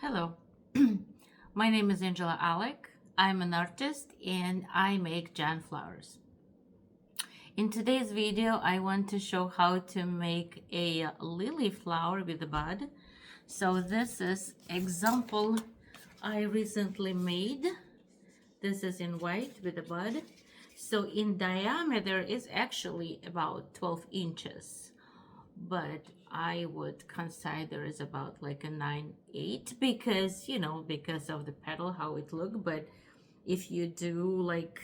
Hello, my name is Angela Alec. I'm an artist and I make giant flowers. In today's video, I want to show how to make a lily flower with a bud. So this is example I recently made. This is in white with a bud. So in diameter is actually about 12 inches. But I would consider is about like a 9/8 because because of the petal how it look. But if you do like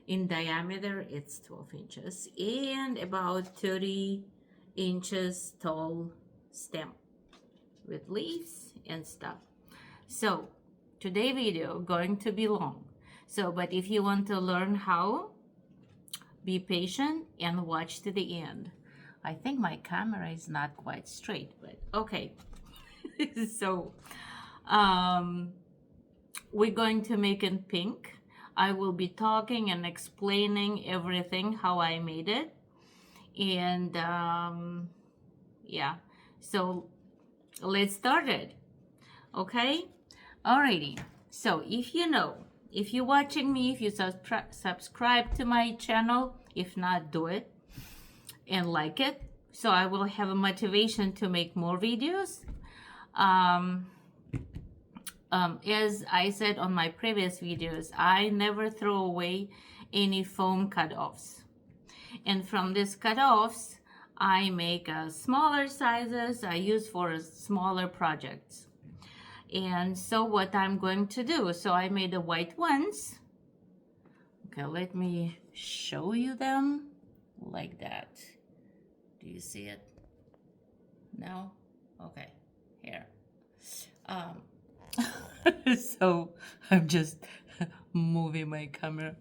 in diameter, it's 12 inches and about 30 inches tall stem with leaves and stuff. So today video going to be long. So but if you want to learn how, be patient and watch to the end. I think my camera is not quite straight, but okay. So we're going to make it pink. I will be talking and explaining everything how I made it. And yeah, so let's start it. Okay, alrighty. So if you're watching me, if you subscribe to my channel, if not, do it and like it, so I will have a motivation to make more videos. As I said on my previous videos, I never throw away any foam cutoffs, and from these cutoffs I make smaller sizes I use for smaller projects. And so what I'm going to do, so I made the white ones. Okay, let me show you them like that. Do you see it? No? Okay, here. So I'm just moving my camera.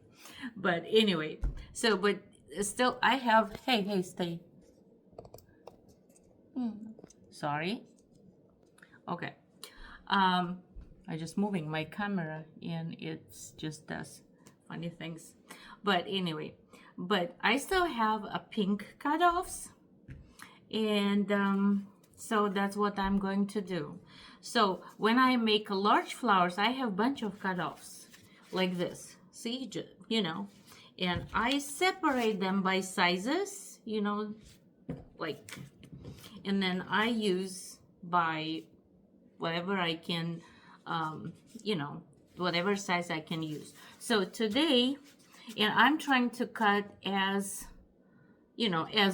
But anyway, so but still I have, hey, stay. Sorry. Okay. I just moving my camera and it's just does funny things. But anyway, but I still have a pink cutoffs. And so that's what I'm going to do. So when I make large flowers, I have a bunch of cutoffs like this. See, and I separate them by sizes, like, and then I use by whatever I can, whatever size I can use. So today, and I'm trying to cut as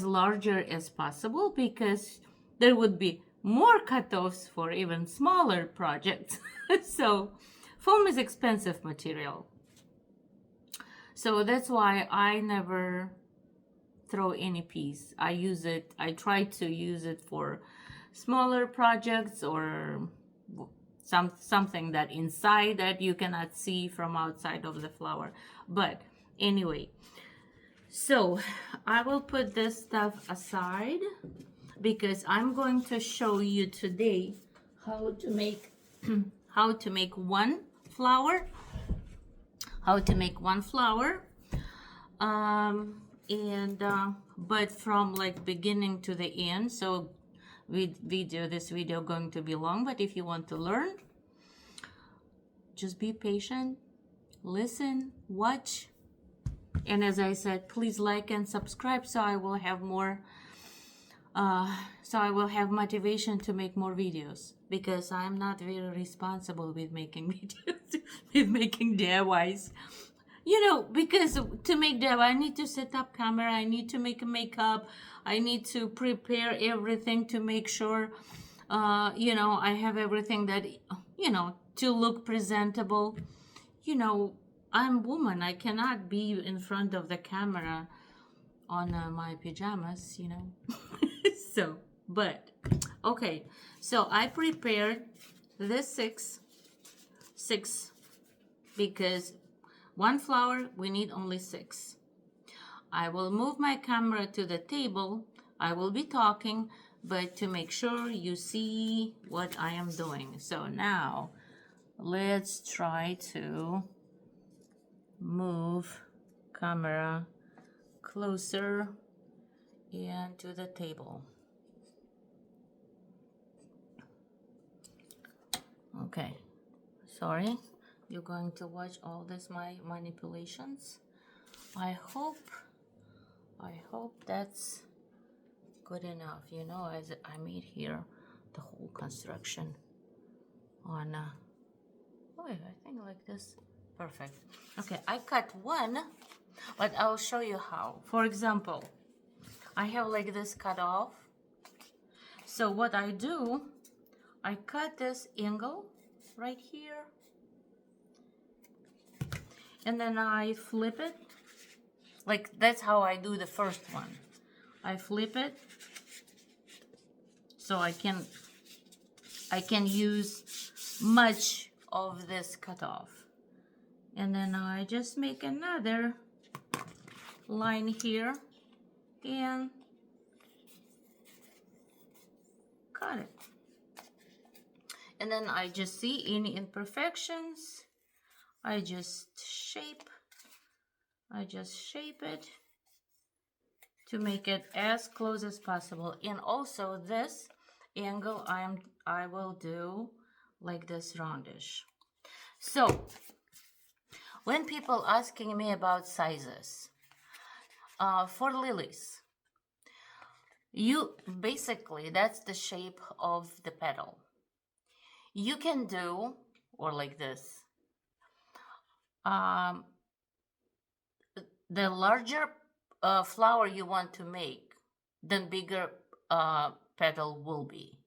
larger as possible because there would be more cutoffs for even smaller projects. So foam is expensive material. So that's why I never throw any piece. I try to use it for smaller projects or something that inside that you cannot see from outside of the flower. But anyway, so I will put this stuff aside because I'm going to show you today how to make one flower. But from like beginning to the end. So this video going to be long, but if you want to learn, just be patient, listen, watch. And as I said, please like and subscribe so I will have more, so I will have motivation to make more videos because I'm not very responsible with making videos, with making DIYs. Because to make DIY, I need to set up camera, I need to make a makeup, I need to prepare everything to make sure, I have everything that, to look presentable. I'm woman. I cannot be in front of the camera on my pajamas, So, but, okay. So I prepared this six because one flower, we need only 6. I will move my camera to the table. I will be talking, but to make sure you see what I am doing. So now, let's try to move camera closer and to the table. Okay, sorry, you're going to watch all this my manipulations. I hope that's good enough. You know, as I made here the whole construction on oh, I think like this. Perfect. Okay, I cut one, but I'll show you how. For example, I have like this cut off. So what I do, I cut this angle right here, and then I flip it. Like that's how I do the first one. I flip it so I can use much of this cut off. And then I just make another line here and cut it. And then I just see any imperfections. I just shape it to make it as close as possible. And also this angle I will do like this roundish. So when people asking me about sizes for lilies, you basically, that's the shape of the petal. You can do, or like this, the larger flower you want to make, the bigger petal will be.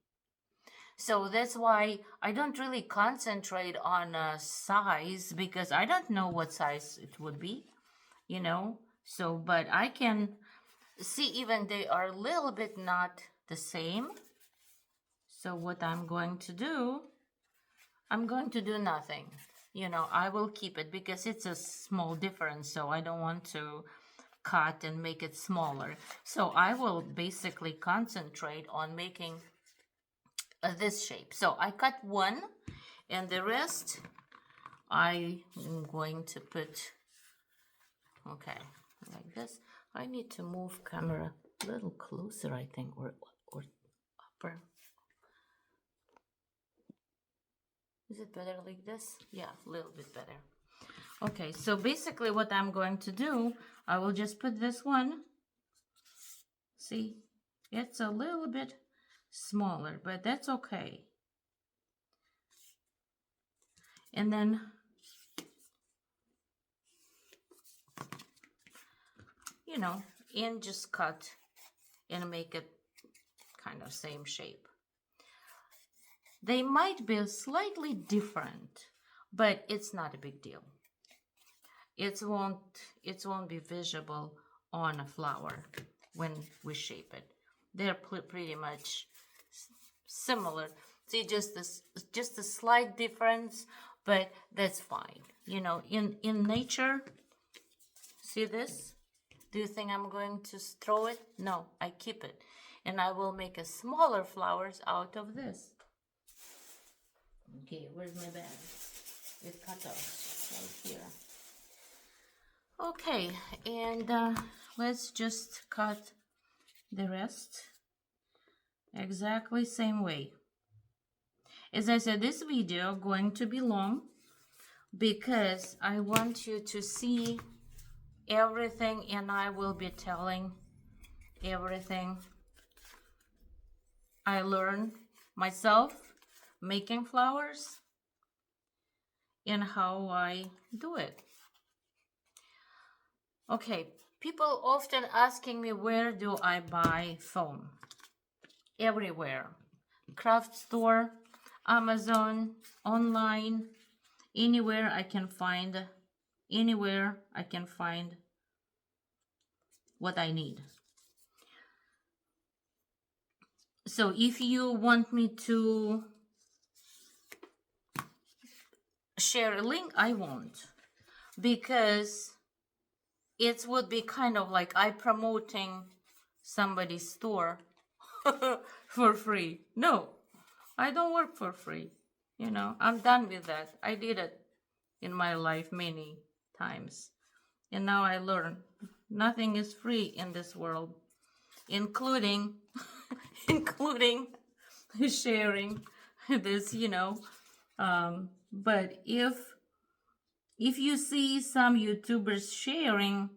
So that's why I don't really concentrate on size, because I don't know what size it would be, you know. So, but I can see even they are a little bit not the same. So what I'm going to do nothing. You know, I will keep it because it's a small difference, so I don't want to cut and make it smaller. So I will basically concentrate on making this shape. So I cut one, and the rest I am going to put, okay, like this. I need to move camera a little closer, I think, or upper. Is it better like this? Yeah, a little bit better. Okay, so basically what I'm going to do, I will just put this one. See, it's a little bit smaller, but that's okay. And then you know, and just cut and make it kind of same shape. They might be slightly different, but it's not a big deal. It won't be visible on a flower when we shape it. They're pretty much similar. See, just a slight difference, but that's fine. You know, in nature, see this? Do you think I'm going to throw it? No, I keep it. And I will make a smaller flowers out of this. Okay, where's my bag? It cut off right here. Okay, and let's just cut the rest exactly same way. As I said, this video going to be long because I want you to see everything, and I will be telling everything I learned myself making flowers and how I do it. Okay, people often asking me, where do I buy foam? Everywhere. Craft store, Amazon, online, anywhere I can find what I need. So if you want me to share a link, I won't, because it would be kind of like I promoting somebody's store for free. No, I don't work for free. You know, I'm done with that. I did it in my life many times. And now I learn nothing is free in this world, including including sharing this, you know, But if you see some YouTubers sharing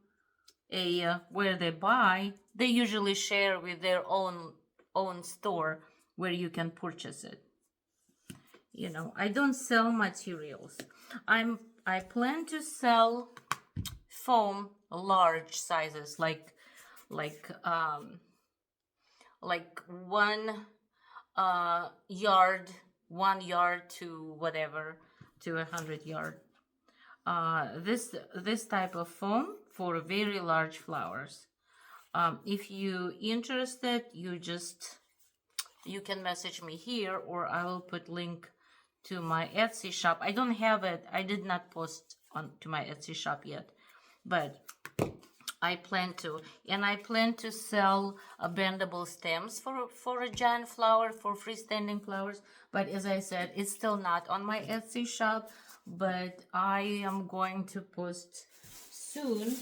a where they buy, they usually share with their own store where you can purchase it. You know, I don't sell materials. I plan to sell foam large sizes, like one yard, 1 yard to whatever, to 100 yard. This type of foam for very large flowers. If you interested, you can message me here, or I will put link to my Etsy shop. I don't have it. I did not post on to my Etsy shop yet, but I plan to. And I plan to sell bendable stems for a giant flower, for freestanding flowers. But as I said, it's still not on my Etsy shop, but I am going to post soon.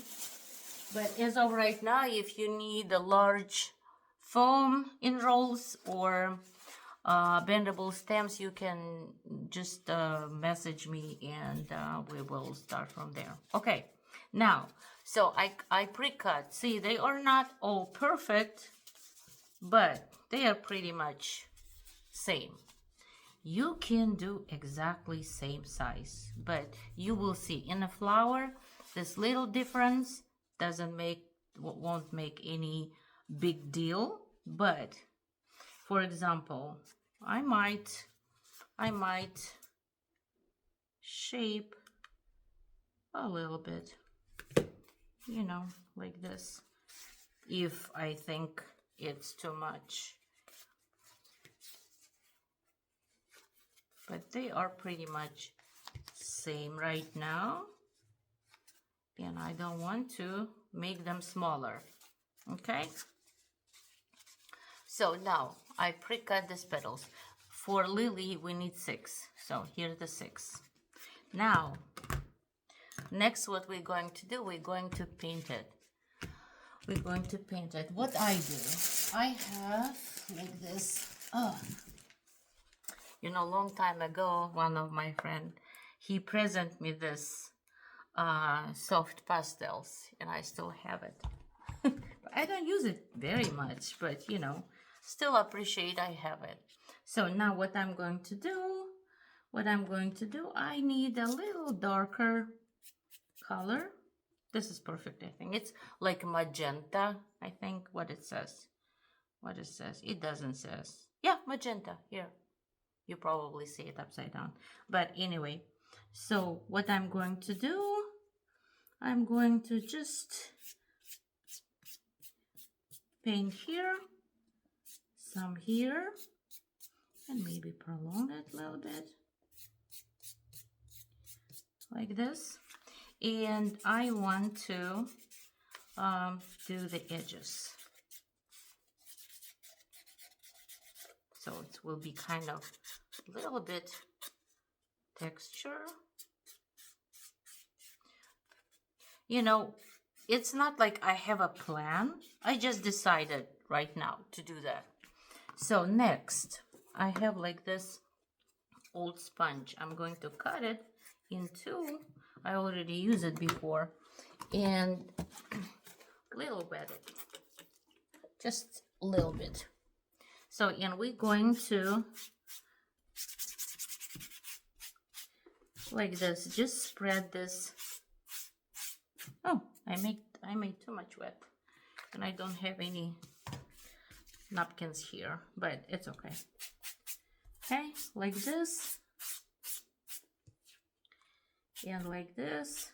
But as of right now, if you need a large foam in rolls or bendable stems, you can just message me, and we will start from there. Okay, now, so I pre-cut. See, they are not all perfect, but they are pretty much same. You can do exactly same size, but you will see in a flower, this little difference won't make any big deal. But for example, I might shape a little bit, you know, like this, if I think it's too much. But they are pretty much same right now, and I don't want to make them smaller. Okay, so now I pre-cut these petals. For Lily we need 6, so here's the 6. Now next, what we're going to do, we're going to paint it. What I do, I have like this, you know, long time ago, one of my friend, he presented me this soft pastels, and I still have it. I don't use it very much, but you know, still appreciate I have it. So now what I'm going to do, I need a little darker color. This is perfect, I think. It's like magenta, I think, what it says. It doesn't says. Yeah, magenta, here. You probably see it upside down. But anyway, so what I'm going to do, I'm going to just paint here, some here, and maybe prolong it a little bit, like this. And I want to do the edges. So it will be kind of a little bit texture. You know, it's not like I have a plan. I just decided right now to do that. So next, I have like this old sponge. I'm going to cut it in two. I already used it before. And a little bit, just a little bit. So, and we're going to, like this, just spread this. Oh, I made too much wet, and I don't have any napkins here, but it's okay. Okay, like this, and like this.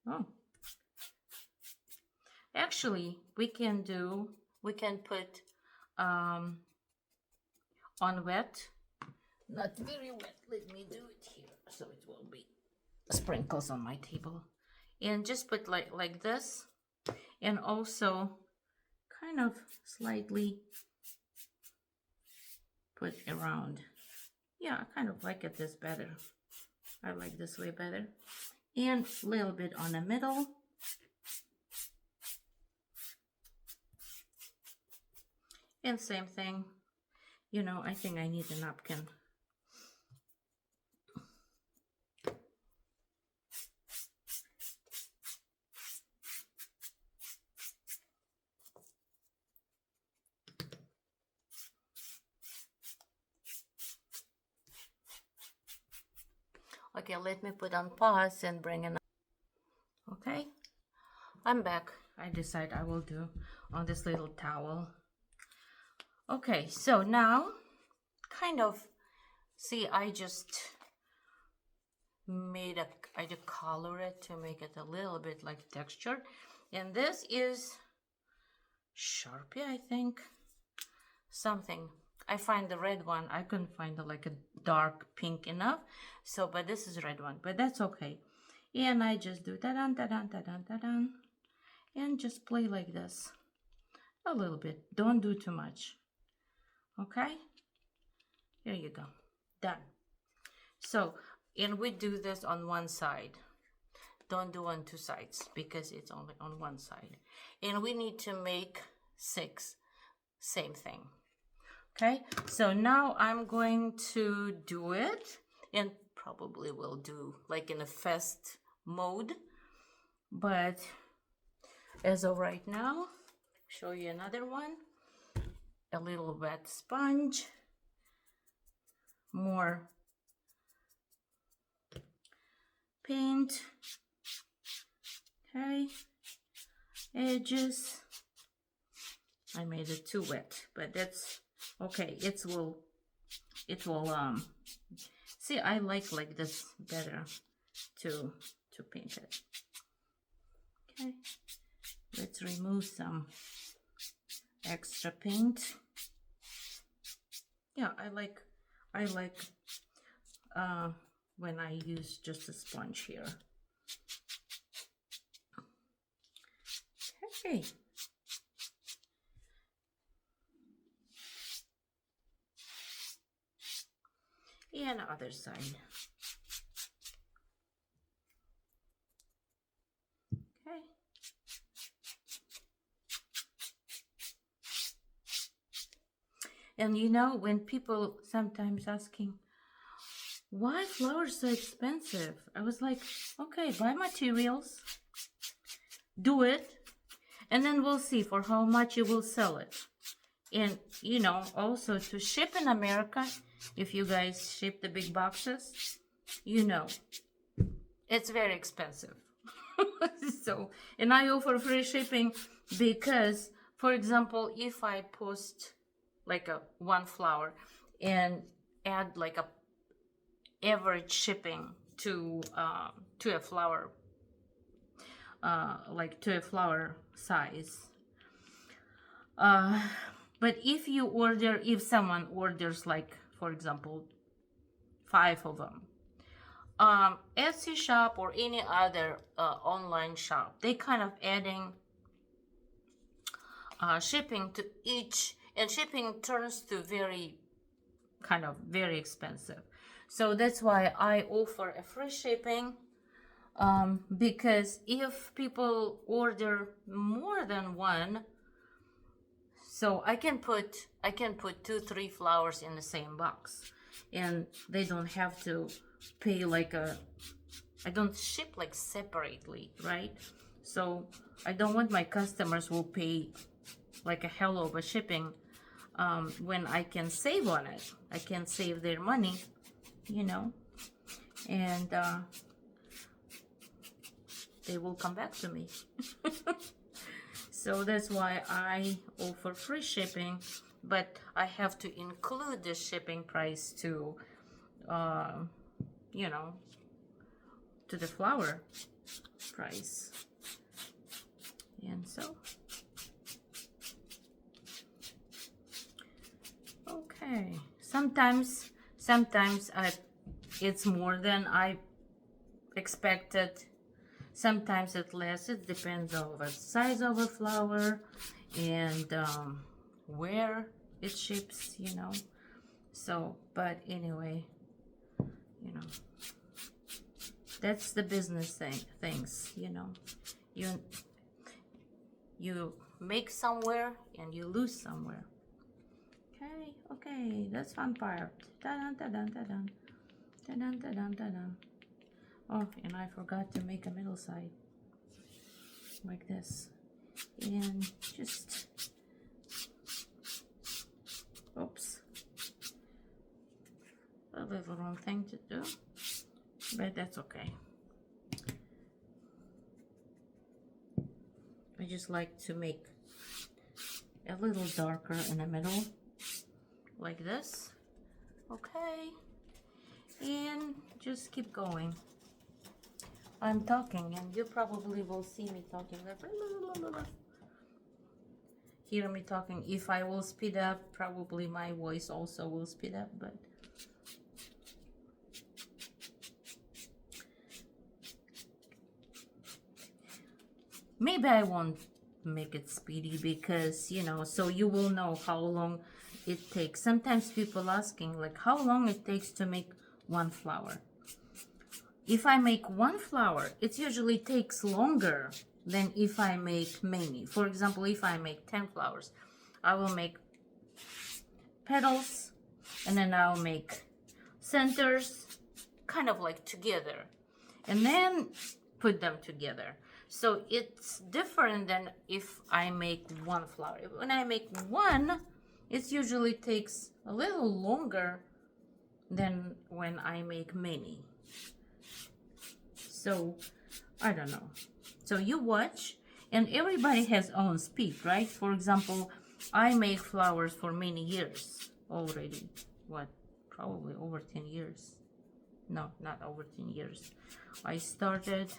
Oh, actually, we can put on wet, not very wet. Let me do it here so it will be sprinkles on my table, and just put like this, and also kind of slightly put around. Yeah, I kind of like this better. I like this way better. And a little bit on the middle. And same thing, You know, I think I need a napkin. Okay, let me put on pause and bring in. Okay, I'm back. I decide I will do on this little towel. Okay, so now kind of see, I just color it to make it a little bit like texture. And this is Sharpie, I think. Something. I find the red one. I couldn't find like a dark pink enough. So, but this is red one. But that's okay. And I just do da-dun, da-dun, da-dun, da-dun. And just play like this. A little bit. Don't do too much. Okay? Here you go. Done. So, and we do this on one side. Don't do on two sides because it's only on one side. And we need to make 6. Same thing. Okay, so now I'm going to do it, and probably will do like in a fast mode. But as of right now, show you another one. A little wet sponge. More paint. Okay, edges. I made it too wet, but that's okay. It will see, I like this better to paint it. Okay, let's remove some extra paint. Yeah, I like when I use just a sponge here. Okay. And the other side. Okay. And you know, when people sometimes asking, why flowers so expensive? I was like, okay, buy materials, do it, and then we'll see for how much you will sell it. And you know, also to ship in America, if you guys ship the big boxes, you know, it's very expensive. So, and I offer free shipping because, for example, if I post like a one flower and add like a average shipping to a flower, like to a flower size. But if someone orders like, for example, 5 of them, Etsy shop or any other online shop, they kind of adding shipping to each, and shipping turns to very expensive. So that's why I offer a free shipping, because if people order more than one, so I can put 2-3 flowers in the same box, and they don't have to pay like I don't ship like separately, right? So I don't want my customers will pay like a hell of a shipping, when I can save on it. I can save their money, you know, and they will come back to me. So that's why I offer free shipping, but I have to include the shipping price to, you know, to the flower price. And so, okay, sometimes it's more than I expected. Sometimes it's less. It depends on the size of a flower and where it ships, you know. So, but anyway, you know, that's the business things, you know. You make somewhere and you lose somewhere. Okay, okay, that's fun part. Ta-dun, ta-dun, ta-dun. Ta-dun, ta-dun, ta-dun. Oh, and I forgot to make a middle side. Like this. And just... Oops. A little wrong thing to do. But that's okay. I just like to make a little darker in the middle, like this. Okay, and just keep going. I'm talking, and you probably will see me talking, like hear me talking. If I will speed up, probably my voice also will speed up, but maybe I won't make it speedy because, you know, so you will know how long it takes. Sometimes people asking like how long it takes to make one flower. If I make one flower, it usually takes longer than if I make many. For example, if I make 10 flowers, I will make petals and then I'll make centers kind of like together and then put them together. So it's different than if I make one flower. When I make one, it usually takes a little longer than when I make many. So, I don't know. So you watch, and everybody has own speed, right? For example, I make flowers for many years already. What? Probably over 10 years. No, not over 10 years. I started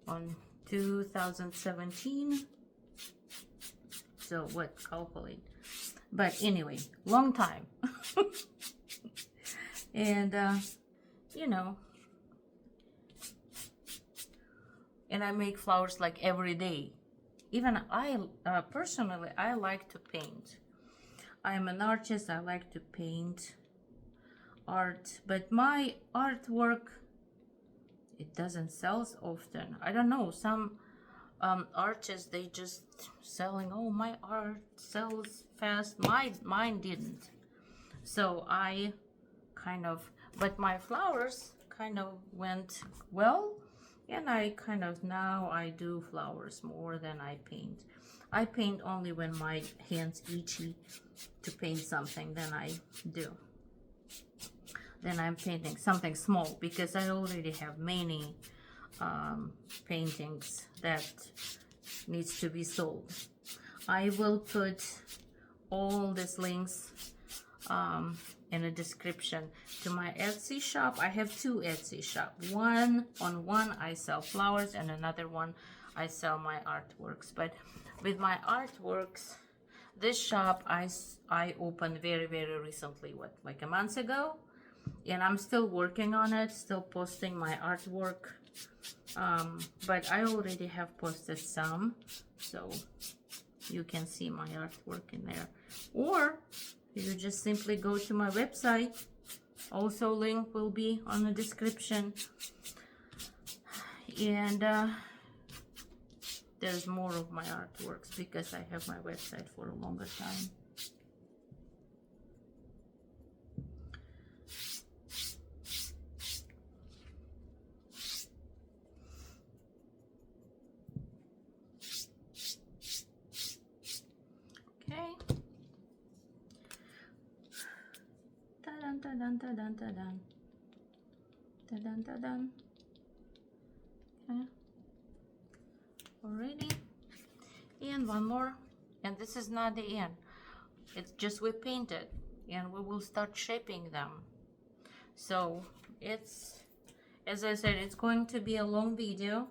on 2017. So what? Calculate. But anyway, long time. And, you know, and I make flowers like every day. Even I, personally, I like to paint. I'm an artist. I like to paint art, but my artwork, it doesn't sell often. I don't know, some artists, they just selling, oh, my art sells fast. Mine didn't. So I kind of, but my flowers kind of went well, and I kind of, now I do flowers more than I paint. I paint only when my hands itchy to paint something, then I do. Then I'm painting something small because I already have many paintings that needs to be sold. I will put all these links in the description to my Etsy shop. I have two Etsy shops. On one I sell flowers, and another one I sell my artworks. But with my artworks, this shop I opened very recently, what, like a month ago, and I'm still working on it, still posting my artwork. But I already have posted some, so you can see my artwork in there. Or you just simply go to my website. Also, link will be on the description. And there's more of my artworks because I have my website for a longer time. Okay. Ta-dun, ta-dun, ta-dun, ta-dun. Ta-dun, ta-dun. Okay. Already. And one more. And this is not the end. It's just we painted. And we will start shaping them. So it's, as I said, it's going to be a long video.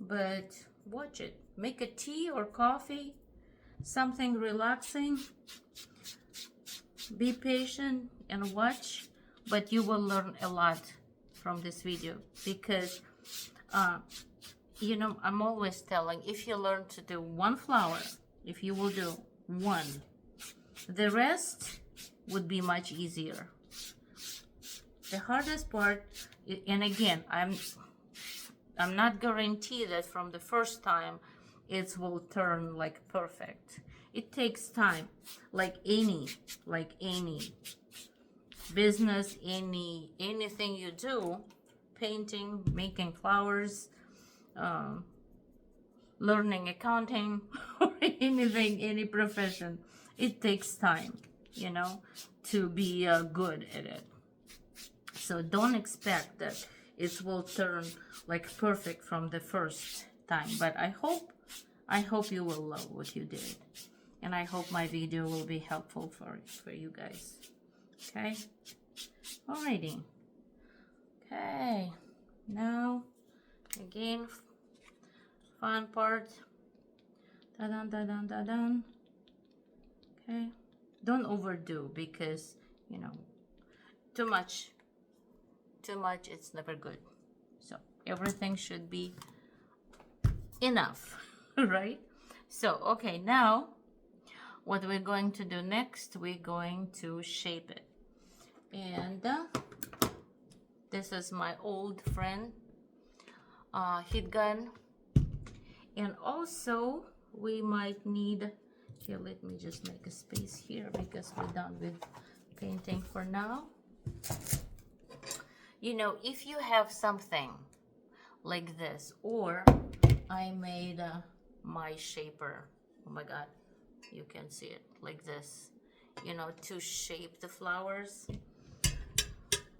But watch it. Make a tea or coffee. Something relaxing. Be patient and watch, but you will learn a lot from this video because you know, I'm always telling, if you learn to do one flower, if you will do one, the rest would be much easier. The hardest part, and again, I'm not guarantee that from the first time it will turn like perfect. It takes time, like any business, anything you do, painting, making flowers, learning accounting, or anything, any profession. It takes time, you know, to be good at it. So don't expect that it will turn like perfect from the first time. But I hope you will love what you did. And I hope my video will be helpful for you guys. Okay? Alrighty. Okay. Now, again, fun part. Da-dun, da-dun, da-dun. Okay? Don't overdo, because, you know, too much, it's never good. So everything should be enough, right? So, okay, now what we're going to do next, we're going to shape it. And this is my old friend heat gun. And also we might need, here, let me just make a space here because we're done with painting for now. You know, if you have something like this, or I made my shaper, oh my god, you can see it like this, you know, to shape the flowers.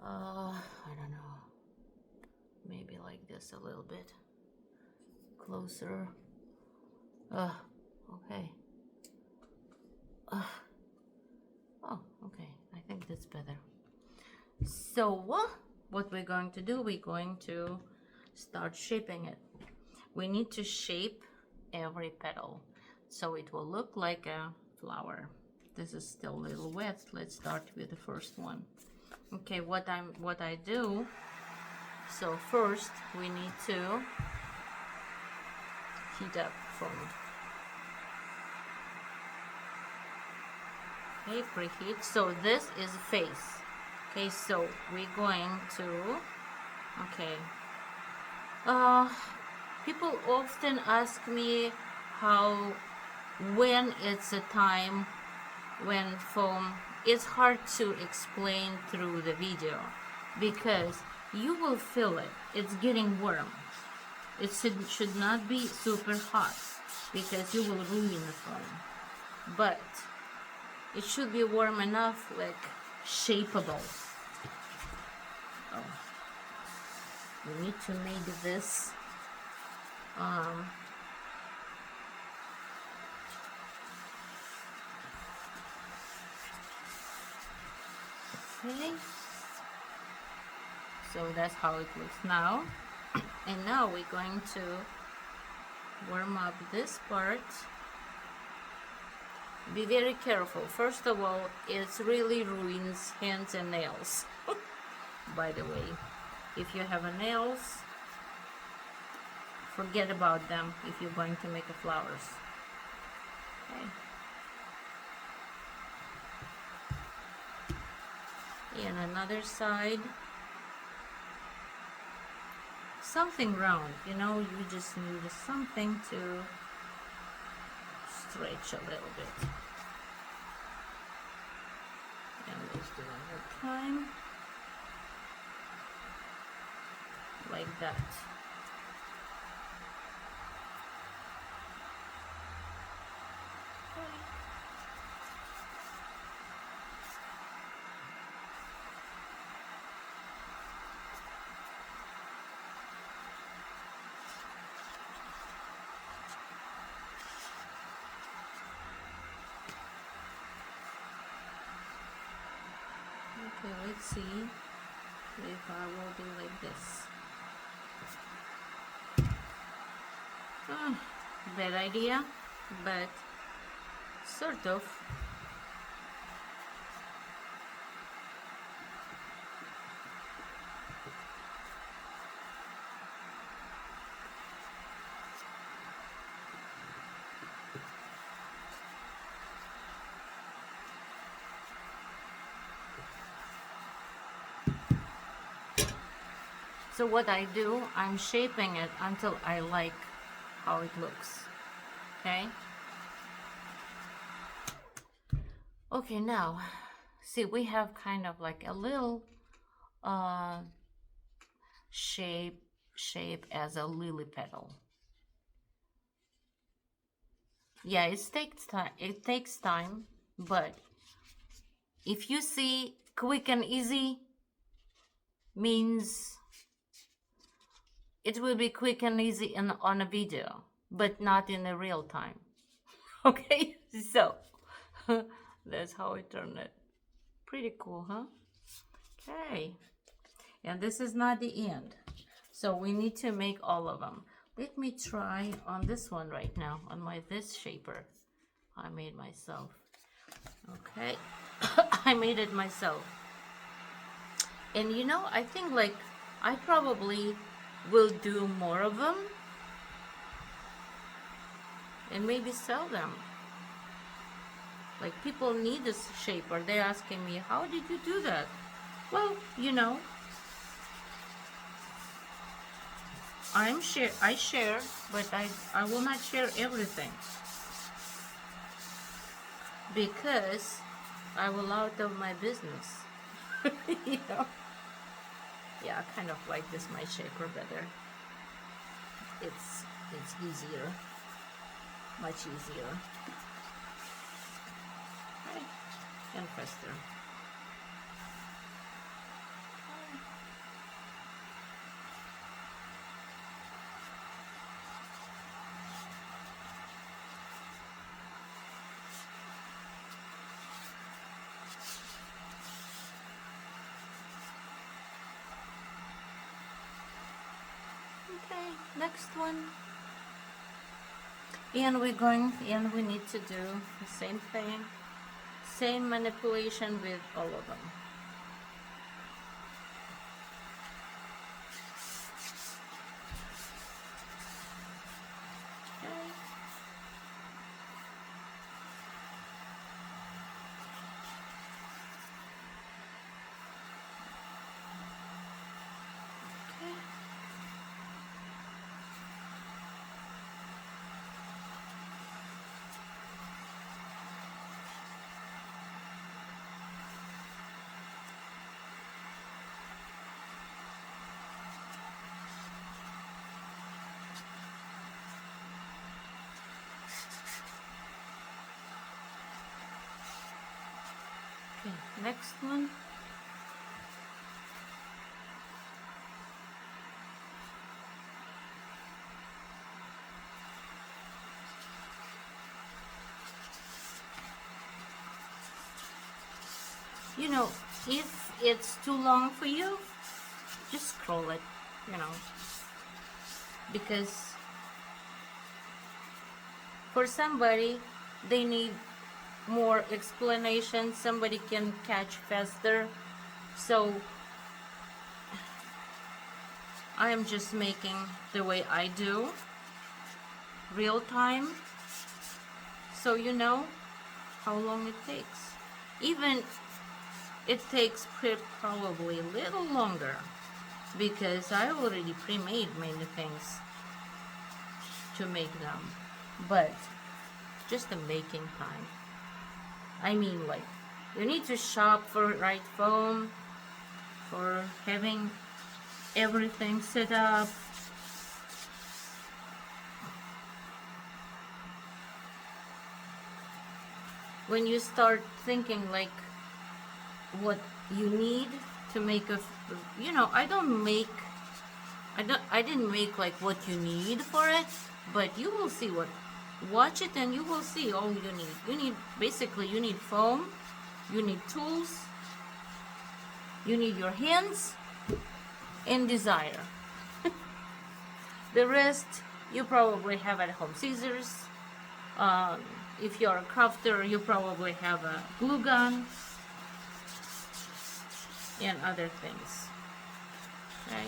I don't know, maybe like this a little bit closer. Okay. Oh, okay, I think that's better. So what we're going to do, we're going to start shaping it. We need to shape every petal so it will look like a flower. This is still a little wet. Let's start with the first one. Okay, what I do, so first we need to heat up from, okay, preheat. So this is face. Okay, so we're going to, okay, people often ask me when it's a time when foam, it's hard to explain through the video because you will feel it, it's getting warm. It should not be super hot because you will ruin the foam, but it should be warm enough, like shapeable. Oh, we need to make this okay, so that's how it looks now. And now we're going to warm up this part. Be very careful. First of all, it really ruins hands and nails. By the way, if you have nails, forget about them if you're going to make flowers. Okay. And another side, something round, you know, you just need something to stretch a little bit. And let's do one more time, like that. Okay, let's see if I will do like this. Bad idea, but sort of. So what I do, I'm shaping it until I like how it looks. Okay? Okay, now, see, we have kind of like a little uh, shape as a lily petal. Yeah, it takes time. It takes time, but if you see quick and easy, means it will be quick and easy on a video, but not in a real time. Okay, so that's how I turn it. Pretty cool, huh? Okay, and this is not the end. So we need to make all of them. Let me try on this one right now, on my this shaper. I made myself. Okay, I made it myself. And you know, I think like I probably will do more of them and maybe sell them. Like people need this shaper. They're asking me, how did you do that? Well, you know, I share, but I will not share everything because I will out of my business. You know? Yeah, I kind of like this my shaper better. It's easier, much easier, right? And faster. Okay, next one. And we need to do the same thing, same manipulation with all of them. Okay. Okay. Okay, next one. You know, if it's too long for you, just scroll it, you know, because for somebody, they need more explanation. Somebody can catch faster. So I am just making the way I do, real time, so you know how long it takes. Even it takes probably a little longer because I already pre-made many things to make them, but just the making time. I mean, like, you need to shop for right foam, for having everything set up. When you start thinking like what you need to make a, you know, I didn't make like what you need for it, but you will see watch it and you will see all you need. Basically you need foam, you need tools, you need your hands and desire. The rest you probably have at home. Scissors, if you're a crafter, you probably have a glue gun and other things. Okay.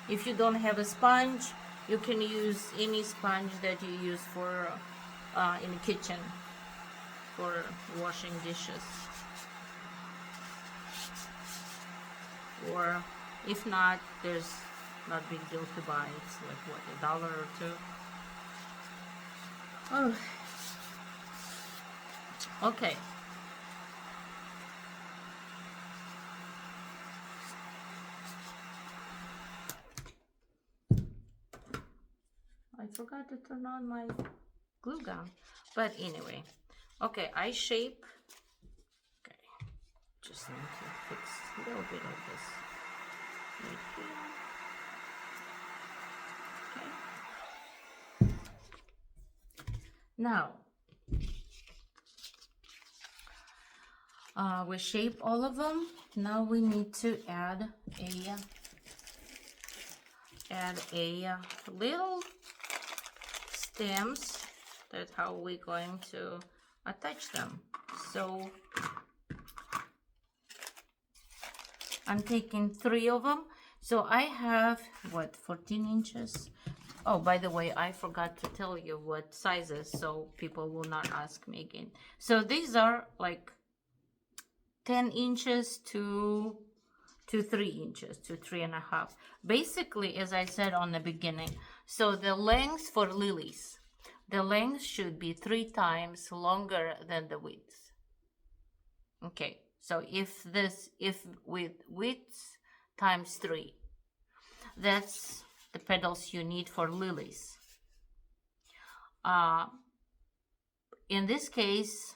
If you don't have a sponge, you can use any sponge that you use for in the kitchen for washing dishes. Or if not, there's not big deal to buy. It's like what, $1 or $2. Oh, Okay. I forgot to turn on my glue gun. But anyway, okay, I shape. Okay, just need to fix a little bit of this right here. Okay. Now, we shape all of them. Now we need to add a little stems. That's how we're going to attach them. So I'm taking 3 of them. So I have, what, 14 inches? Oh, by the way, I forgot to tell you what sizes, so people will not ask me again. So these are like 10 inches to 3 inches to 3.5. Basically, as I said on the beginning, so the length for lilies, the length should be 3 times longer than the width. Okay, so if with width times 3, that's the petals you need for lilies. In this case,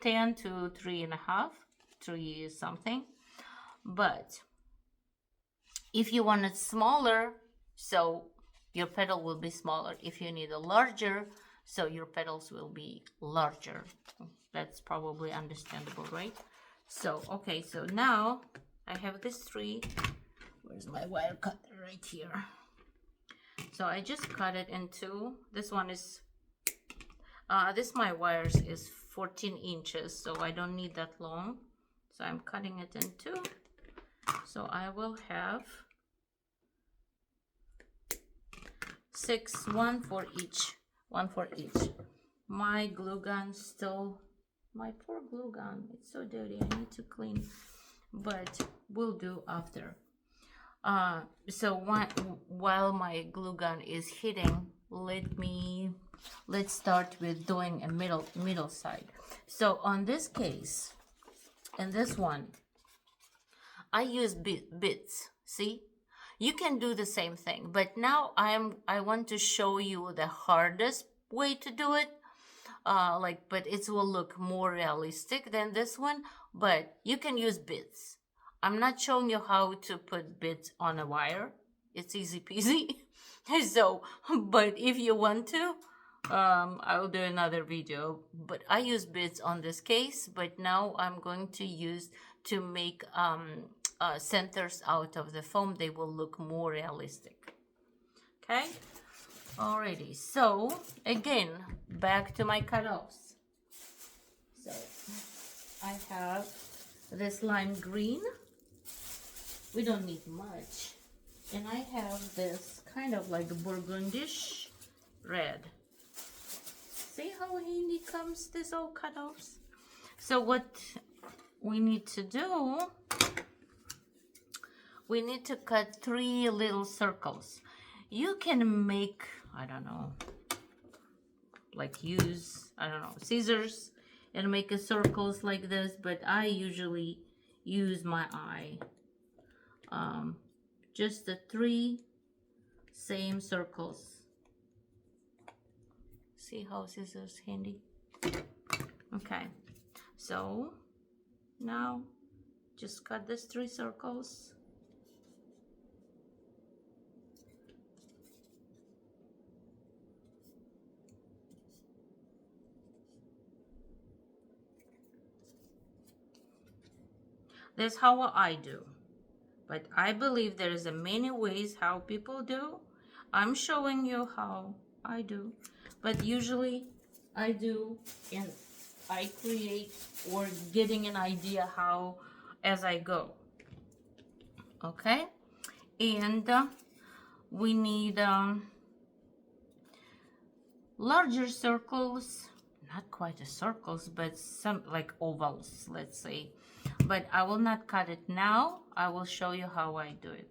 10 to 3.5, 3 something. But if you want it smaller, so your petal will be smaller. If you need a larger, so your petals will be larger. That's probably understandable, right? So, okay, so now I have this 3. Where's my wire cutter? Right here. So I just cut it in 2. This one is, my wires is 14 inches, so I don't need that long. So I'm cutting it in 2. So I will have 6, one for each. My glue gun still, my poor glue gun, it's so dirty. I need to clean, but we'll do after. So while my glue gun is heating, let's start with doing a middle side. So on this case, in this one, I use bits. See, you can do the same thing, but now I want to show you the hardest way to do it. But it will look more realistic than this one. But you can use bits. I'm not showing you how to put bits on a wire. It's easy peasy. So, but if you want to, I'll do another video. But I use bits on this case. But now I'm going to use to make centers out of the foam. They will look more realistic. Okay. Alrighty. So again, back to my cutoffs. So I have this lime green. We don't need much. And I have this kind of like burgundish red. See how handy comes this all cutoffs? So what we need to do, we need to cut 3 little circles. You can make, I don't know, like use, I don't know, scissors and make a circles like this, but I usually use my eye. Just the 3 same circles. See how scissors handy? Okay, so now just cut these 3 circles. That's how I do. But I believe there is a many ways how people do. I'm showing you how I do. But usually I do, and I create or getting an idea how as I go. Okay? And we need larger circles, not quite a circles, but some like ovals, let's say. But I will not cut it now. I will show you how I do it.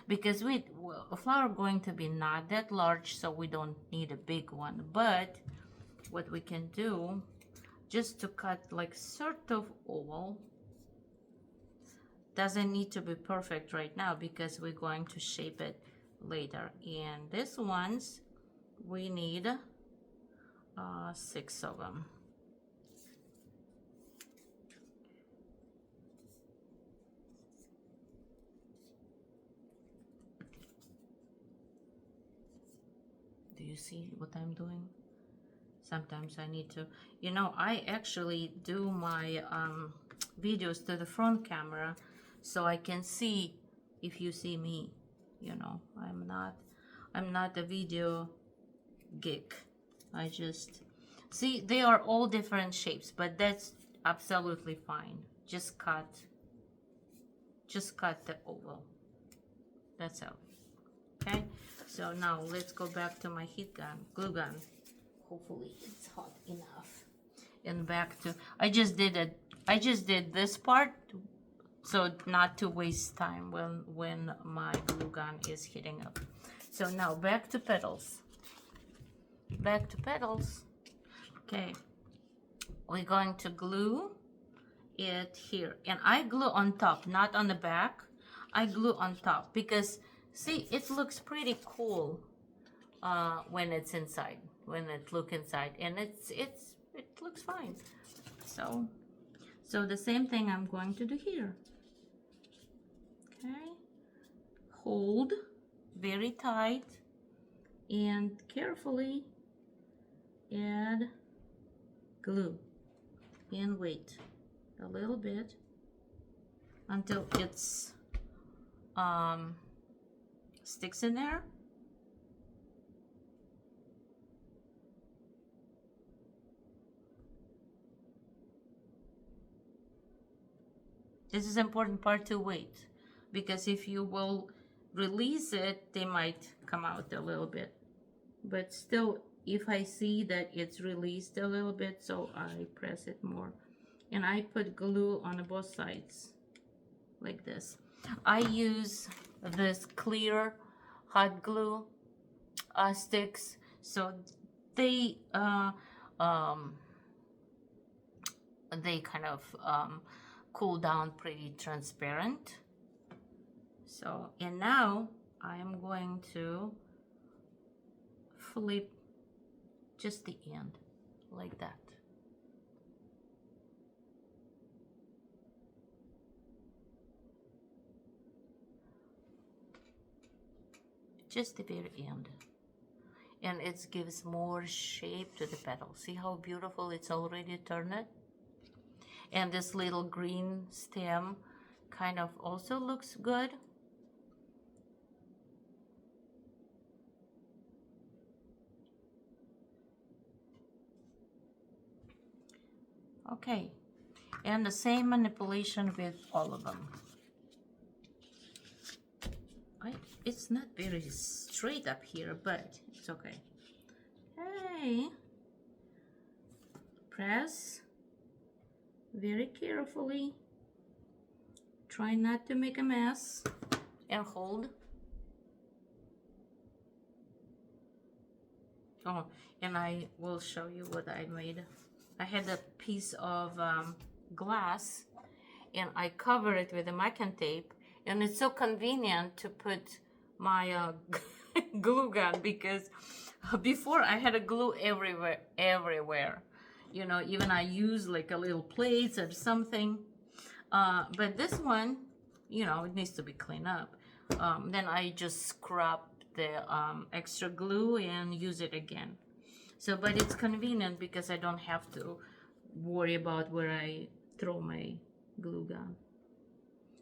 Because a flower going to be not that large, so we don't need a big one. But what we can do, just to cut like sort of oval. Doesn't need to be perfect right now because we're going to shape it later. And these ones, we need 6 of them. Do you see what I'm doing? Sometimes I need to, you know, I actually do my videos to the front camera so I can see if you see me. You know, I'm not a video geek. I just see they are all different shapes, but that's absolutely fine. Just cut the oval. That's all. Okay, so now let's go back to my heat gun, glue gun. Hopefully it's hot enough. And back to, I just did this part so not to waste time when my glue gun is heating up. So now back to petals. Back to petals. Okay, we're going to glue it here. And I glue on top, not on the back. I glue on top because see, it looks pretty cool when it's inside, when it look inside, and it looks fine. So the same thing I'm going to do here. Okay, hold very tight and carefully add glue and wait a little bit until it's sticks in there. This is important part to wait, because if you will release it, they might come out a little bit. But still, if I see that it's released a little bit, so I press it more. And I put glue on both sides, like this. I use this clear hot glue sticks, so they kind of cool down pretty transparent. So, and now I am going to flip just the end like that. Just the very end. And it gives more shape to the petal. See how beautiful it's already turned it? And this little green stem kind of also looks good. Okay, and the same manipulation with all of them. It's not very straight up here, but it's okay. Okay, press very carefully. Try not to make a mess and hold. Oh, and I will show you what I made. I had a piece of glass and I cover it with a masking tape, and it's so convenient to put my glue gun, because before I had a glue everywhere. You know, even I use like a little plates or something. But this one, you know, it needs to be cleaned up. Then I just scrub the extra glue and use it again. So, but it's convenient because I don't have to worry about where I throw my glue gun.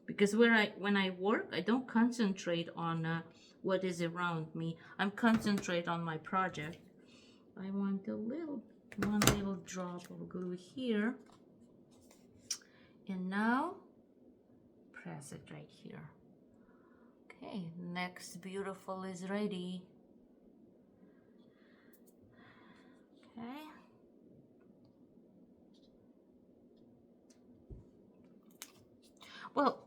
Because when I work, I don't concentrate on what is around me. I'm concentrate on my project. I want one little drop of glue here. And now, press it right here. Okay, next beautiful is ready. Okay. Well,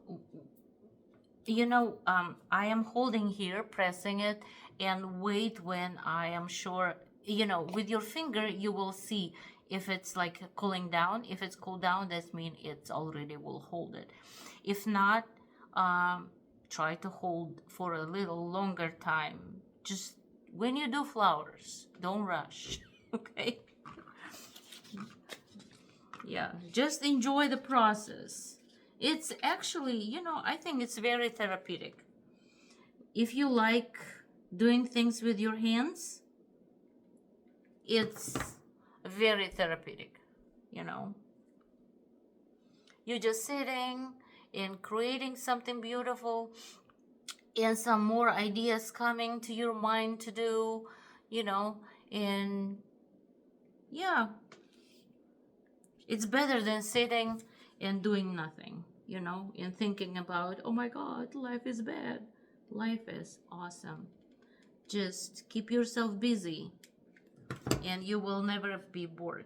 you know, I am holding here, pressing it, and wait when I am sure, you know, with your finger, you will see If it's like cooling down, if it's cooled down, that means it's already will hold it. If not, try to hold for a little longer time. Just when you do flowers, don't rush. Okay? Yeah, just enjoy the process. It's actually, I think it's very therapeutic. If you like doing things with your hands, it's very therapeutic, you know. You're just sitting and creating something beautiful, and some more ideas coming to your mind to do, and yeah, it's better than sitting and doing nothing, and thinking about, oh my God, life is bad. Life is awesome. Just keep yourself busy and you will never be bored.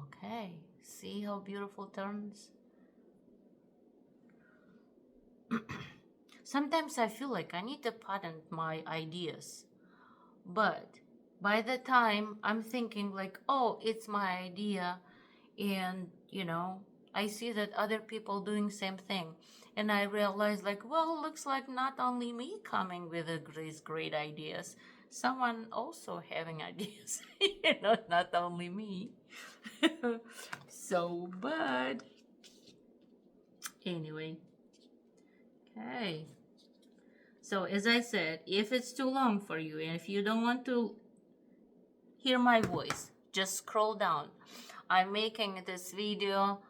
Okay, see how beautiful it turns? Sometimes I feel like I need to patent my ideas, but by the time I'm thinking like, oh, it's my idea, and I see that other people doing same thing, and I realize like, well, looks like not only me coming with great ideas, someone also having ideas, not only me. So, but anyway, okay. So as I said, if it's too long for you and if you don't want to hear my voice, just scroll down. I'm making this video.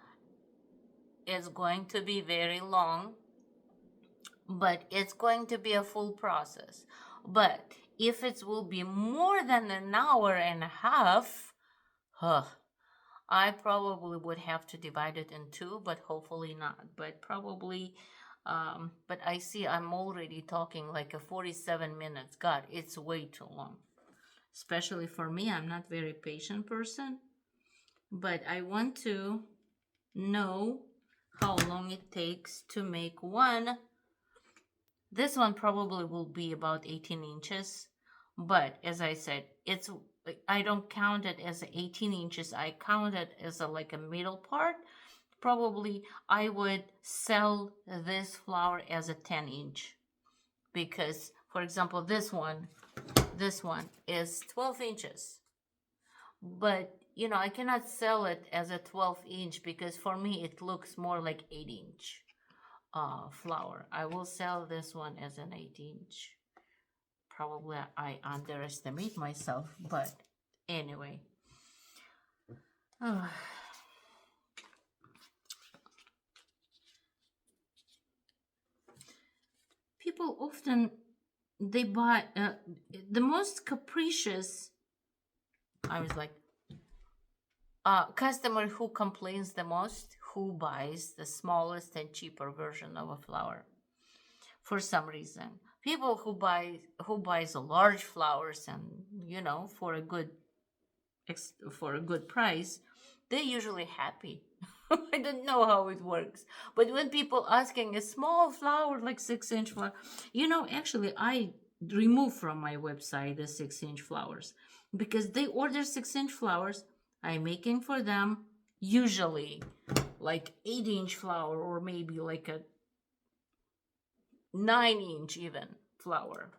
It's going to be very long, but it's going to be a full process. But if it will be more than an hour and a half, I probably would have to divide it in two, but hopefully not. But probably, but I see I'm already talking like a 47 minutes. God, it's way too long. Especially for me, I'm not very patient person. But I want to know how long it takes to make one. This one probably will be about 18 inches. But as I said, I don't count it as 18 inches. I count it as like a middle part. Probably I would sell this flower as a 10-inch. Because, for example, this one is 12 inches. But, I cannot sell it as a 12-inch because for me it looks more like 8-inch flower. I will sell this one as an 8-inch. Probably I underestimate myself, but anyway. People often, they buy the most capricious, I was like, customer who complains the most, who buys the smallest and cheaper version of a flower for some reason. People who buys large flowers and for a good price, they're usually happy. I don't know how it works, but when people asking a small flower like 6-inch flower, actually I remove from my website the 6-inch flowers because they order 6-inch flowers. I'm making for them usually like 8-inch flower or maybe like a 9-inch even flower,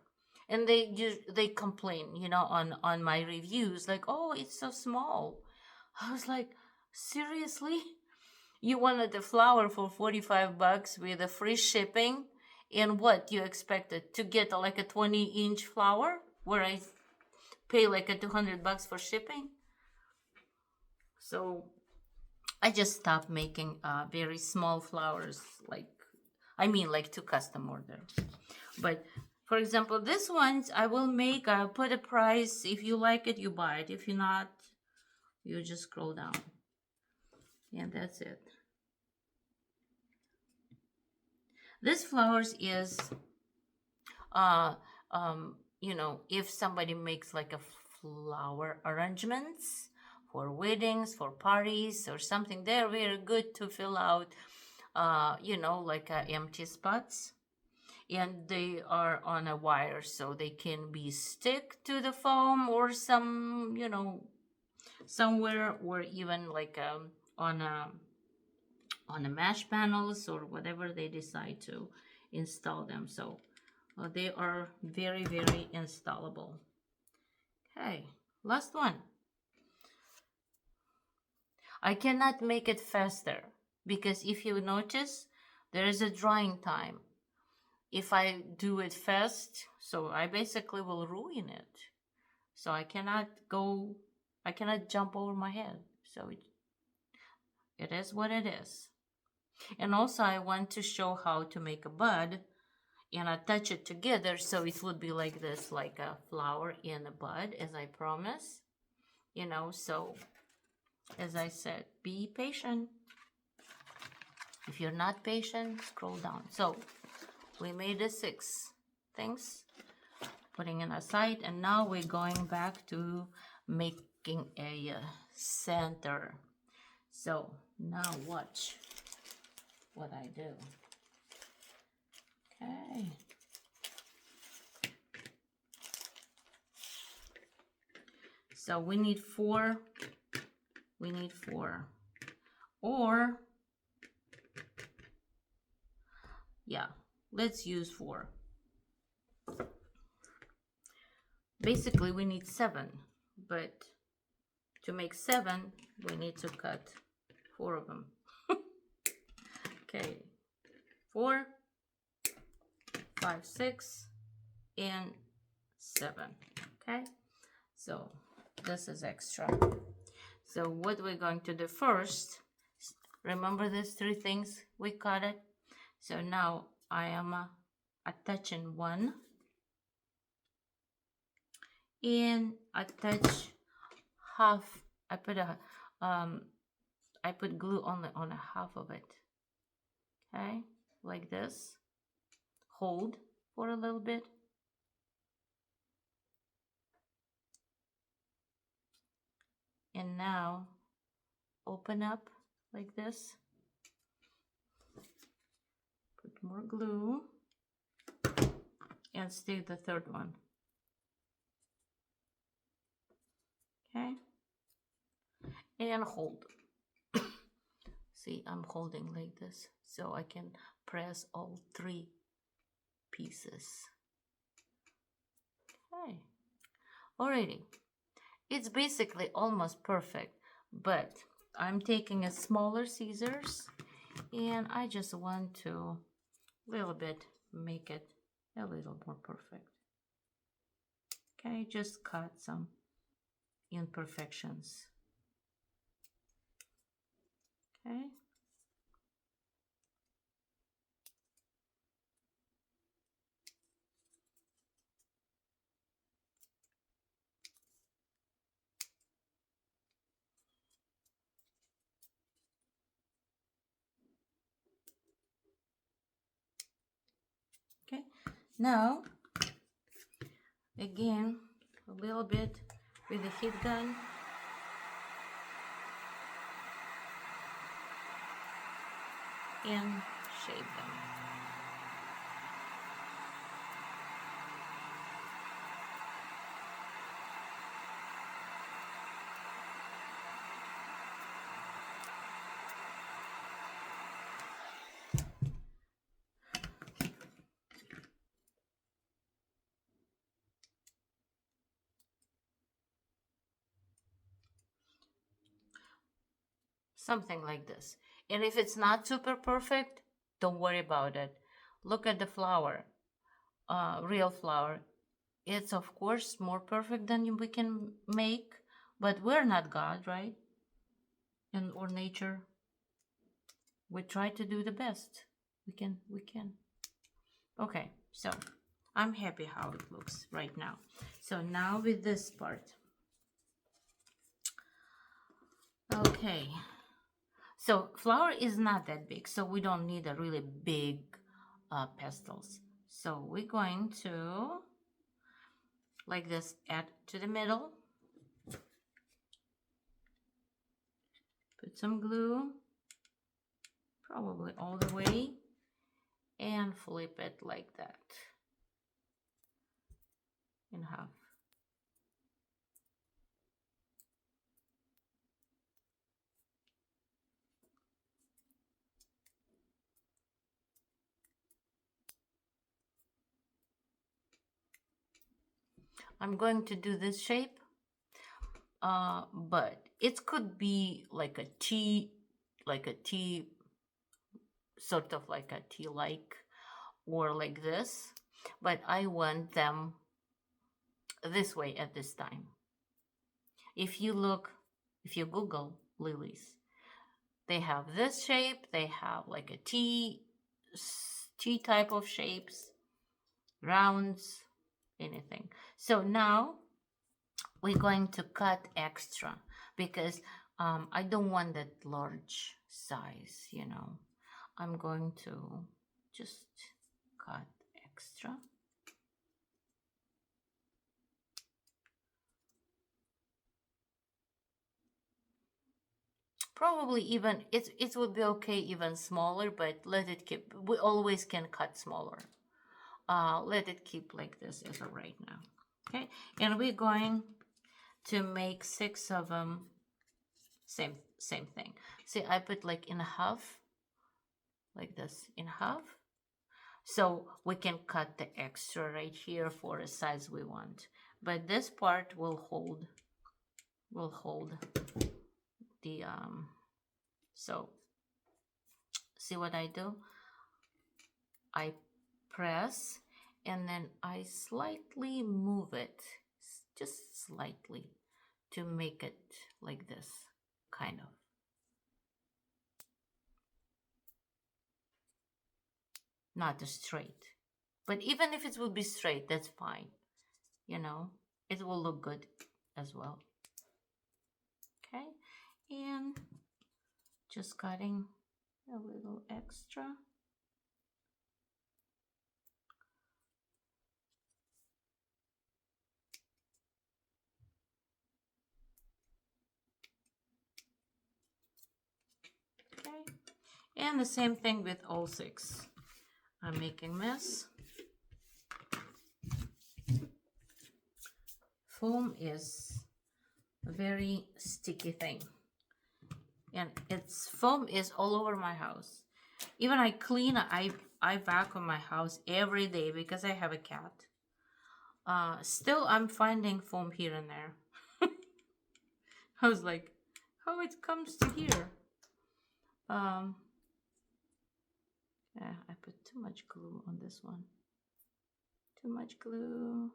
and they complain on my reviews like, oh, it's so small. I was like, seriously, you wanted the flower for $45 with a free shipping, and what you expected to get like a 20-inch flower where I pay like a $200 for shipping? So I just stopped making very small flowers, like to custom order. But for example, this ones I'll put a price. If you like it, you buy it. If you not, you just scroll down. And that's it. This flowers is, if somebody makes like a flower arrangements for weddings, for parties or something, they're very good to fill out, like empty spots. And they are on a wire, so they can be stick to the foam or some, somewhere, or even like on a mesh panels or whatever they decide to install them. So they are very, very installable. Okay, last one. I cannot make it faster because if you notice, there is a drying time. If I do it fast, so I basically will ruin it. So I cannot jump over my head. So it is what it is. And also I want to show how to make a bud and attach it together so it would be like this, like a flower and a bud, as I promised. So as I said, be patient. If you're not patient, scroll down. So we made the 6 things, putting it aside, and now we're going back to making a center. So now watch what I do. Okay. So we need 4. We need 4. Or, yeah, let's use 4. Basically, we need 7, but to make 7, we need to cut 4 of them. Okay, 4, 5, 6, and 7. Okay, so this is extra. So what we're going to do first, remember these 3 things we cut it. So now I am attaching 1 and attach half. I put glue on a half of it. Okay, like this. Hold for a little bit. And now open up like this. Put more glue and stick the 3rd one. Okay, and hold. See, I'm holding like this so I can press all 3 pieces. Okay, alrighty. It's basically almost perfect, but I'm taking a smaller scissors and I just want to little bit make it a little more perfect. Okay, just cut some imperfections. Okay. Okay, now again a little bit with the heat gun. And shape them. Something like this. And if it's not super perfect, don't worry about it. Look at the flower, real flower. It's of course more perfect than we can make, but we're not God, right? And or nature. We try to do the best we can. Okay, so I'm happy how it looks right now. So now with this part. Okay, so flower is not that big, so we don't need a really big pastels. So we're going to, like this, add to the middle. Put some glue, probably all the way, and flip it like that in half. I'm going to do this shape, but it could be like a T, sort of like a T-like, or like this, but I want them this way at this time. If you Google lilies, they have this shape, they have like a T type of shapes, rounds, anything. So now we're going to cut extra because I don't want that large size, you know. I'm going to just cut extra. Probably even it would be okay even smaller, but let it keep. We always can cut smaller. Let it keep like this as of right now. Okay, and we're going to make 6 of them. Same thing. See, I put like in half, like this, in half. So we can cut the extra right here for the size we want. But this part will hold the so see what I do? I press and then I slightly move it, just slightly, to make it like this, kind of. Not straight. But even if it will be straight, that's fine. You know, it will look good as well. Okay, and just cutting a little extra. Okay, and the same thing with all 6. I'm making mess. Foam is a very sticky thing, and foam is all over my house. Even I vacuum my house every day because I have a cat. Still I'm finding foam here and there. I was like, how it comes to here? Yeah, I put too much glue on this one. Too much glue.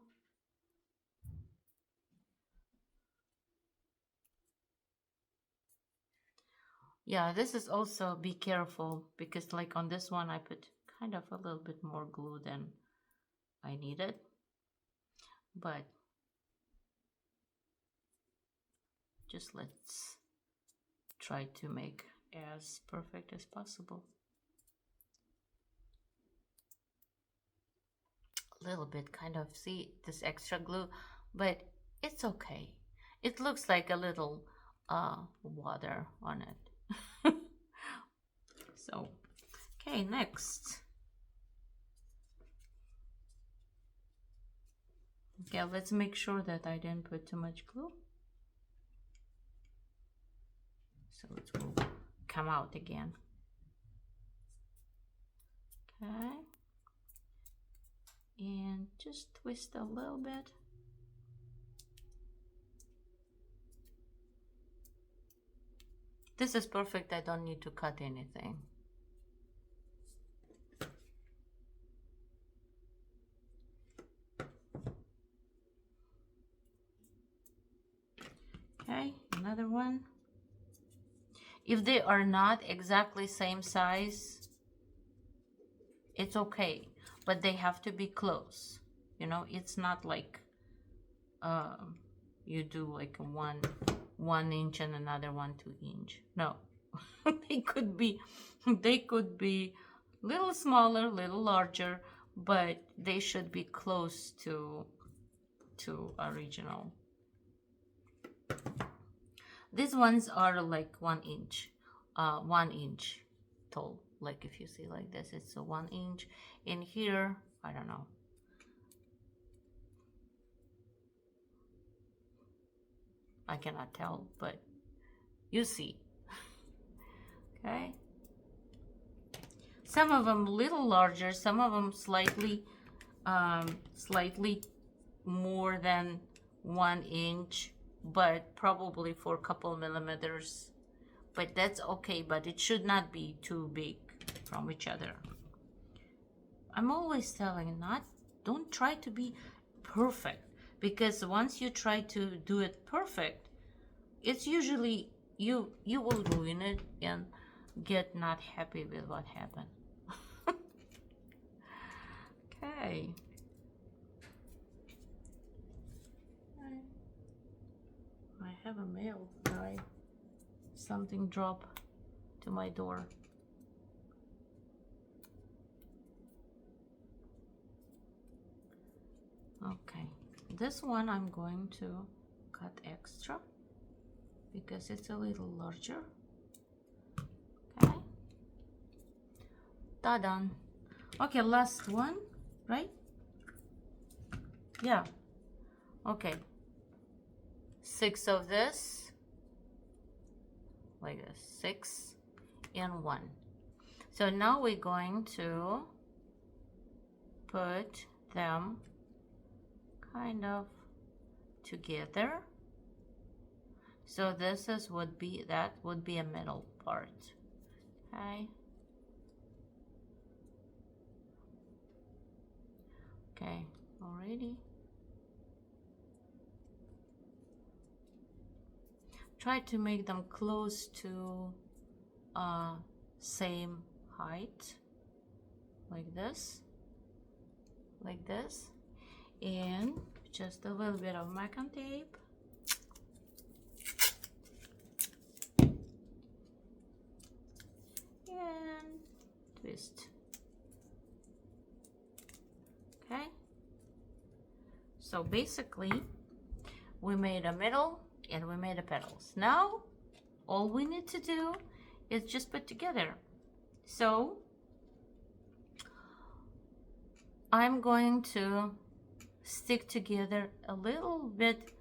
Yeah, this is also, be careful, because like on this one I put kind of a little bit more glue than I needed. But just let's try to make as perfect as possible. A little bit kind of, see this extra glue, but it's okay. It looks like a little water on it. So, okay, next. Okay, let's make sure that I didn't put too much glue. So it will come out again. Okay. And just twist a little bit. This is perfect. I don't need to cut anything. Okay, another one. If they are not exactly same size, it's okay, but they have to be close. You know, it's not like you do like a 1 inch and another one 2 inch. No, they could be little smaller, little larger, but they should be close to original. These ones are like 1 inch, 1 inch tall. Like if you see like this, it's a 1 inch. In here, I don't know. I cannot tell, but you see. Okay. Some of them little larger, some of them slightly more than 1 inch, but probably for a couple millimeters. But that's okay, but it should not be too big from each other. I'm always telling don't try to be perfect, because once you try to do it perfect, it's usually you will ruin it and get not happy with what happened. Okay. I have a mail guy. Something dropped to my door. Okay, this one I'm going to cut extra because it's a little larger. Okay, done. Okay, last one, right? Yeah. Okay, 6 of this, like this, 6 and 1. So now we're going to put them kind of together. So this is would be a middle part. Okay. Okay, already. Try to make them close to same height, like this, and just a little bit of Macon tape. And twist. Okay, so basically we made a middle and we made the petals. Now all we need to do is just put together. So I'm going to stick together a little bit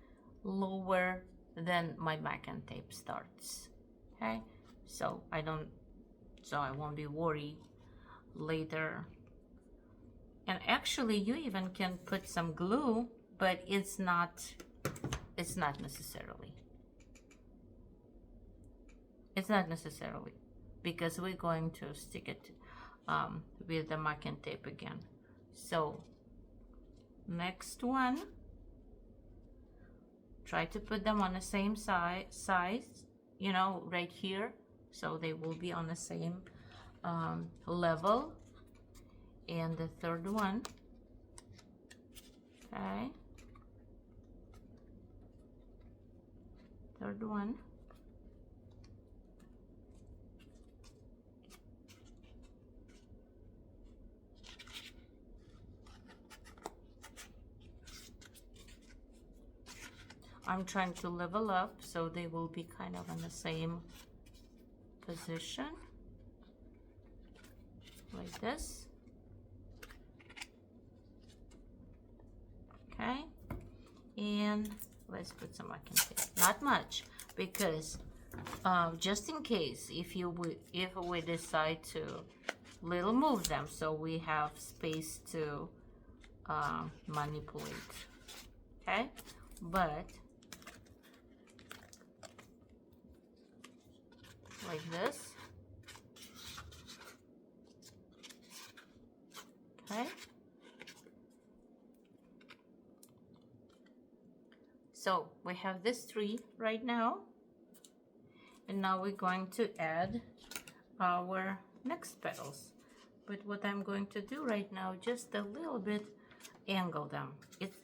lower than my Macon tape starts. Okay, so I won't be worried later. And actually you even can put some glue, but it's not necessarily. It's not necessarily, because we're going to stick it with the Macon tape again. So next one, try to put them on the same size, you know, right here, so they will be on the same level. And the third one, okay, third one. I'm trying to level up so they will be kind of in the same position, like this. Okay, and let's put some Macon tape. Not much, because just in case if we decide to little move them, so we have space to manipulate. Okay, but like this. Okay, so we have this tree right now, and now we're going to add our next petals. But what I'm going to do right now, just a little bit angle them.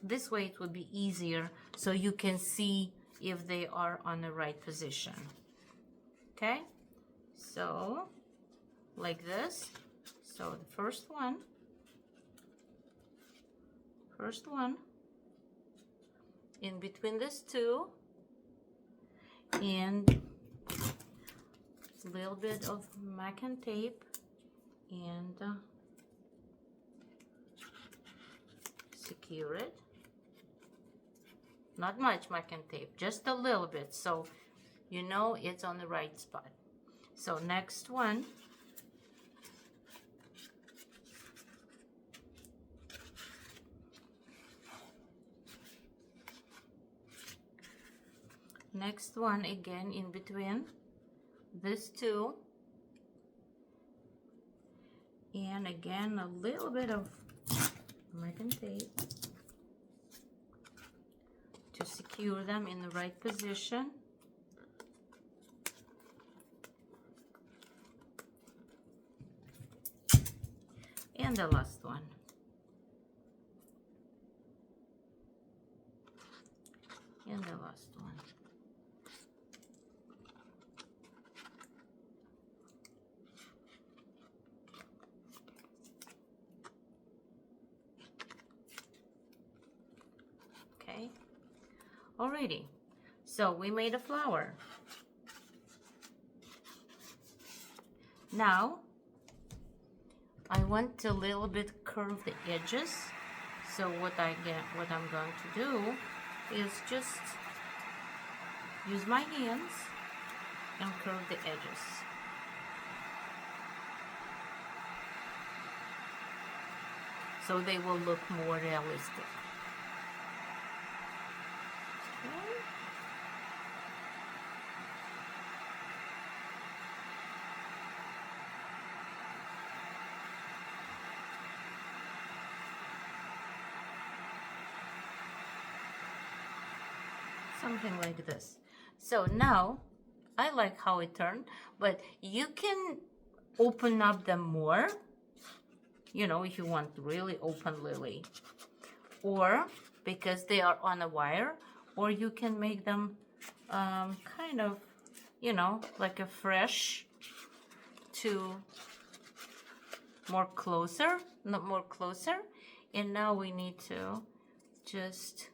This way it would be easier, so you can see if they are on the right position. Okay, so like this. So the first one, in between these two, and a little bit of Macon tape, and secure it. Not much Macon tape, just a little bit, so you know it's on the right spot. So next one, next one again in between these two, and again a little bit of American tape to secure them in the right position. And the last one. And the last one. Okay. Alrighty. So we made a flower. Now I want to a little bit curve the edges. So what I'm going to do is just use my hands and curve the edges. So they will look more realistic. Okay. Something like this. So now I like how it turned, but you can open up them more, you know, if you want really open lily, or because they are on a wire, or you can make them kind of, you know, like a fresh to more closer, not more closer. And now we need to just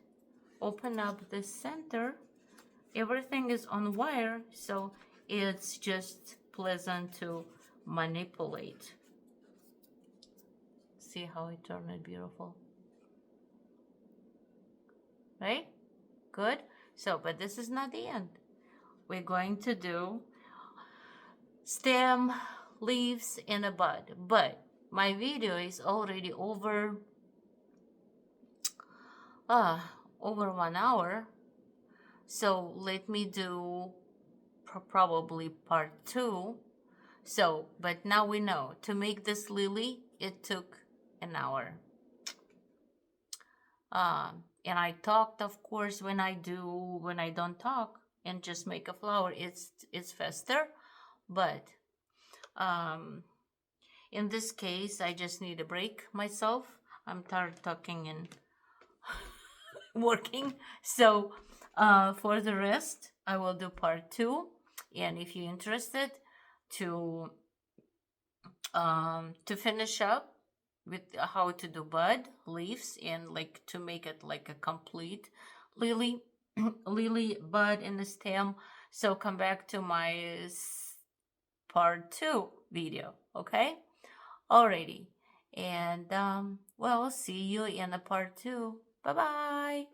open up the center. Everything is on wire, so it's just pleasant to manipulate. See how it turned out beautiful, right? Good. So, but this is not the end. We're going to do stem, leaves, and a bud. But my video is already over 1 hour. So let me do probably part 2. So, but now we know to make this lily, it took an hour. And I talked, of course, when I don't talk and just make a flower, it's faster. But in this case, I just need a break myself. I'm tired talking and working. So for the rest, I will do part 2. And if you're interested to finish up with how to do bud, leaves, and like to make it like a complete lily bud and the stem, so come back to my part 2 video. Okay, alrighty, and well, see you in the part 2. Bye bye.